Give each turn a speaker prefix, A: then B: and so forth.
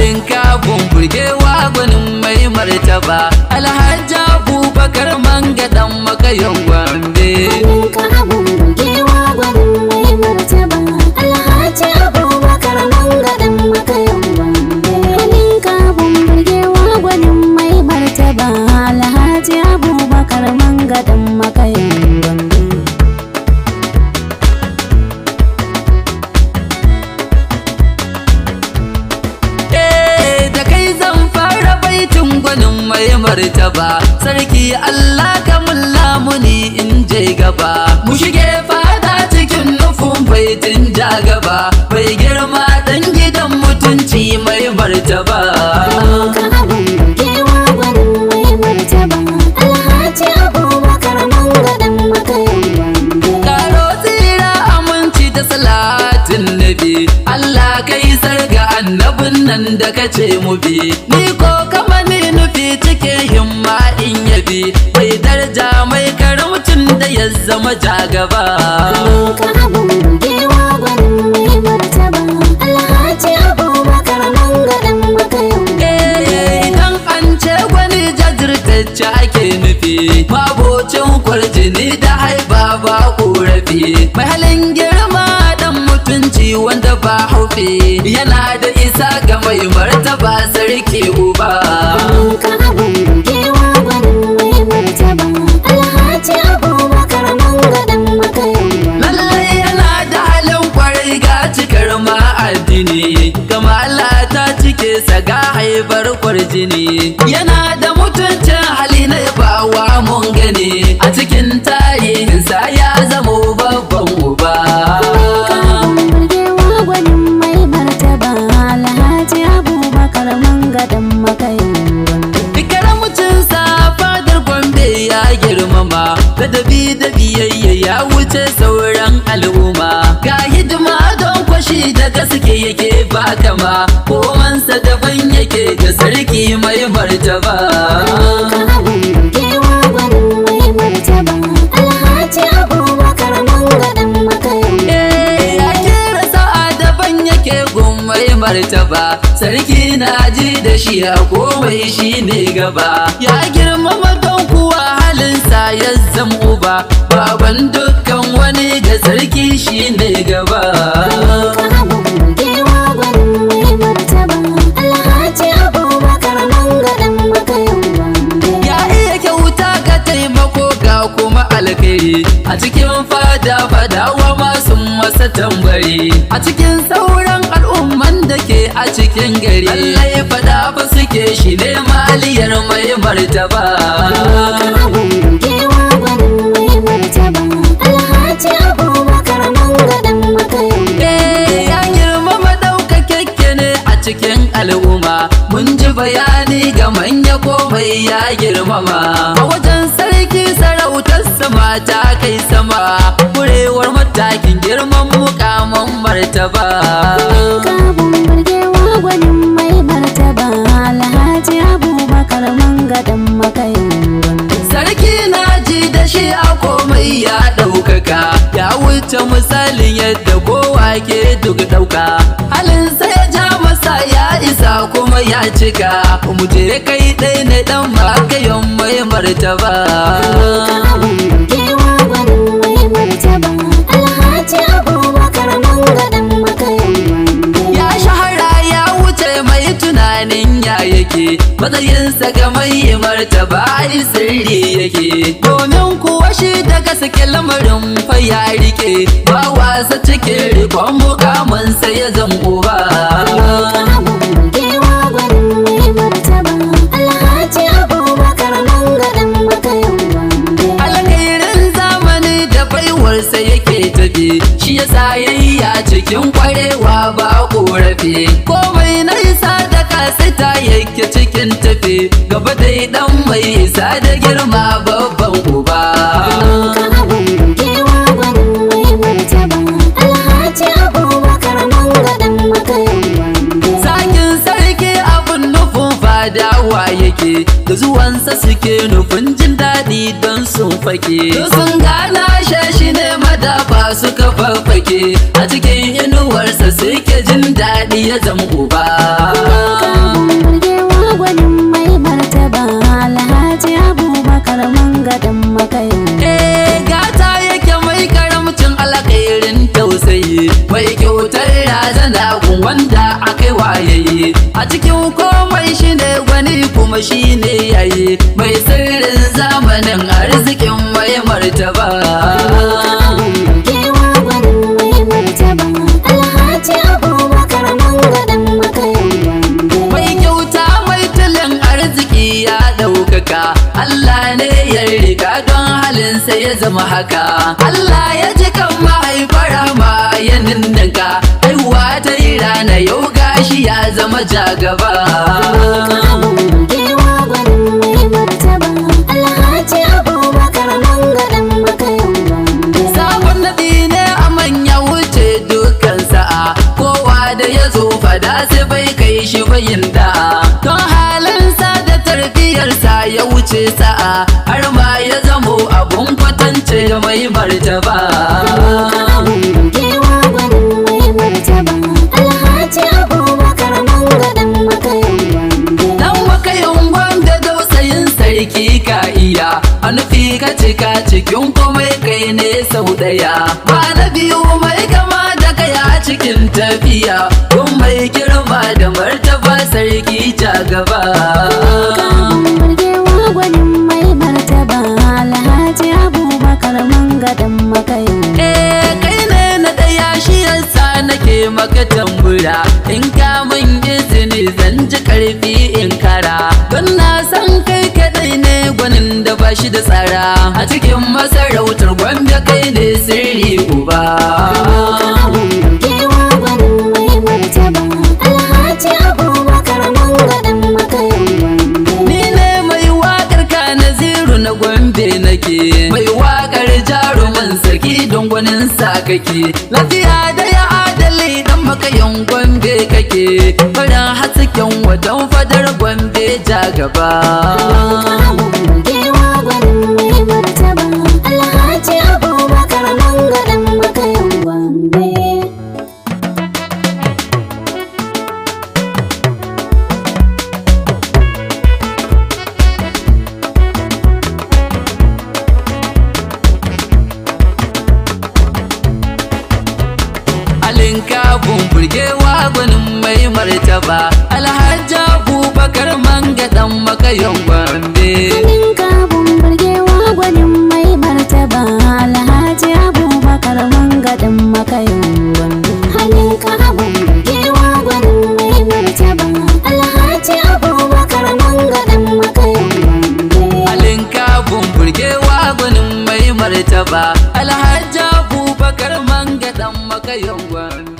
A: halin kafin burgewa gwanin mai martaba Alhaji Abubakar Manga Dan Makayon Gombe.
B: Halinka abun burgewa gwanin mai martaba Alhaji Abubakar Manga Dan Makayon Gombe. Halinka abun burgewa gwanin mai martaba Alhaji Abubakar Manga Dan Makayon Gombe.
A: Mai martaba sarki Allah ka mun lamuni in je gaba mu shige fada cikin nufin baitin ja gaba bai girma dan gidan mutunci mai martaba.
B: Halinka abun burgewa gwanin mai martaba Alhaji Abubakar Manga Dan Makayon Gombe.
A: Karo tsira aminci da salatin nabi Allah kai sarga annabin nan da kace mu bi ni ko kama ni nufi cike himma in yabi mai daraja mai karamcin da ya zama jagaba.
B: Halinka abun burgewa gwanin mai martaba Alhaji Abubakar Manga Dan Makayon Gombe.
A: Idan an ce gwani jajirtacce ake nufi mabocin kwarjini da haiba ba korafi mai halin girma dan mutunci wanda ba haufi yana da isa ga mai martaba sarki uba.
B: Halinka abun burgewa gwanin mai martaba Alhaji Abubakar Manga Dan Makayon Gombe.
A: Lallai yana da halin kwarai ga cikar ma'adini kamala ta cike sa ga haifar kwarjini yana da mutuncin hali na yabawa mun gani a cikin tarihinsa ya zamo babban uba.
B: Halinka abun burgewa gwanin mai martaba Alhaji Abubakar Manga Dan Makayon Gombe.
A: Karamucinsa fadar Gombe ya girmama ladabi da biyayya ya wuce sauran al'umma ga hidima don kwashi da gaske yake ba kama komansa daban yake ga sarki mai martaba.
B: Halinka abun burgewa gwanin mai martaba Alhaji Abubakar Manga Dan Makayon Gombe.
A: Ya kera sa'a daban yake gun mai martaba sarki na ji da shi a komai shi ne gaba ya girmama don kuwa halinsa ya zama uba baban dukkan wani ga sarki shi ne gaba.
B: Halinka abun burgewa gwanin mai martaba Alhaji Abubakar Manga Dan Makayon Gombe.
A: Ya iya kyauta ga taimako ga kuma alkhairi a cikin fadawa masu masa tambari a cikin sauran al'umman da ke a cikin gari Allah ya fada fa suke shi ne maliyar mai martaba.
B: Halinka abun burgewa gwanin mai martaba Alhaji Abubakar Manga Dan Makayon Gombe.
A: Ya girmama ɗaukakekke ne a cikin al'umma mun ji bayani ga manya komai ya girmama a wajen sarki sarautar sama ta kai sama kurewar matakin girman mukaman martaba.
B: Halinka abun burgewa gwanin mai martaba Alhaji Abubakar Manga Dan Makayon Gombe.
A: Sarki na ji da shi a komai ya ɗaukaka ya wuce misalin yadda kowa ke duk ɗauka halin sai ja masa ya isa kuma ya cika mu je kai ɗai na ɗan makayon mai martaba.
B: Halinka abun burgewa gwanin mai martaba Alhaji Abubakar Manga Dan Makayon Gombe.
A: Ya shahara ya wuce mai tunanin ya yake matsayinsa ga mai martaba ai sirri yake domin kuwa shi daga sake lamarin fa ya rike ba wasa cikin rikon mukamansa ya zamo ba.
B: Halinka abun burgewa gwanin mai martaba Alhaji Abubakar Manga Dan Makayon Gombe.
A: Alkhairin zamani da baiwarsa yake tafi shi yasa yayya cikin kwarewa ba korafi komai na isa da kasita yake cikin tafi gaba dai dan mai isa da girma babban uba.
B: Halinka abun burgewa gwanin mai martaba Alhaji Abubakar Manga Dan Makayon Gombe.
A: Sakin sarki abun nufin fadawa yake da zuwansa suke nufin jin daɗi don sun fake sun gana shashi ne madafa suka farfake a cikin inuwarsa suke jin daɗi ya zama uba. kai wayayi a cikin komai shine gwani kuma shine yayi mai sirrin zamanin arzikin mai martaba Allah ne ya rika don halinsa ya zama haka Allah ya ji kan mahaifar ma ya ninninka haihuwa ta yi rana yau gashi ya zama jagaba sabon naɗi ne a manya wuce dukkan sa'a kowa da ya zo fada sai bai kai shi bayin da'a don halinsa da tarbiyarsa ya wuce sa'a har ma ya zamo abun kwatance mai martaba Dan makayon gwanda dausayin sarki ka iya a nufi ka cika cikin komai kai ne sau daya ba na biyu mai kama da kaya cikin tafiya kun mai girma da martaba sarki ja gaba maka tambura in ka mun izini zan ji karfi in kara don na san kai kadai ne gwanin da ba shi da tsara a cikin masarautar Gombe kai ne sirri uba ni ne mai wakar ka Naziru na Gombe nake mai wakar jaruman sarki don gwanin sa kake lafiya da ya Dan makayon Gombe kake farin hasken wadan fadar Gombe ja gaba kabun burgewa gwanin mai martaba Alhaji Abubakar manga dan makayon Gombe
B: kabun burgewa gwanin mai martaba Alhaji Abubakar manga dan makayon Gombe halin kabun burgewa gwanin mai martaba Alhaji Abubakar manga dan makayon Gombe
A: halin kabun burgewa gwanin mai martaba Alhaji Abubakar manga dan makayon Gombe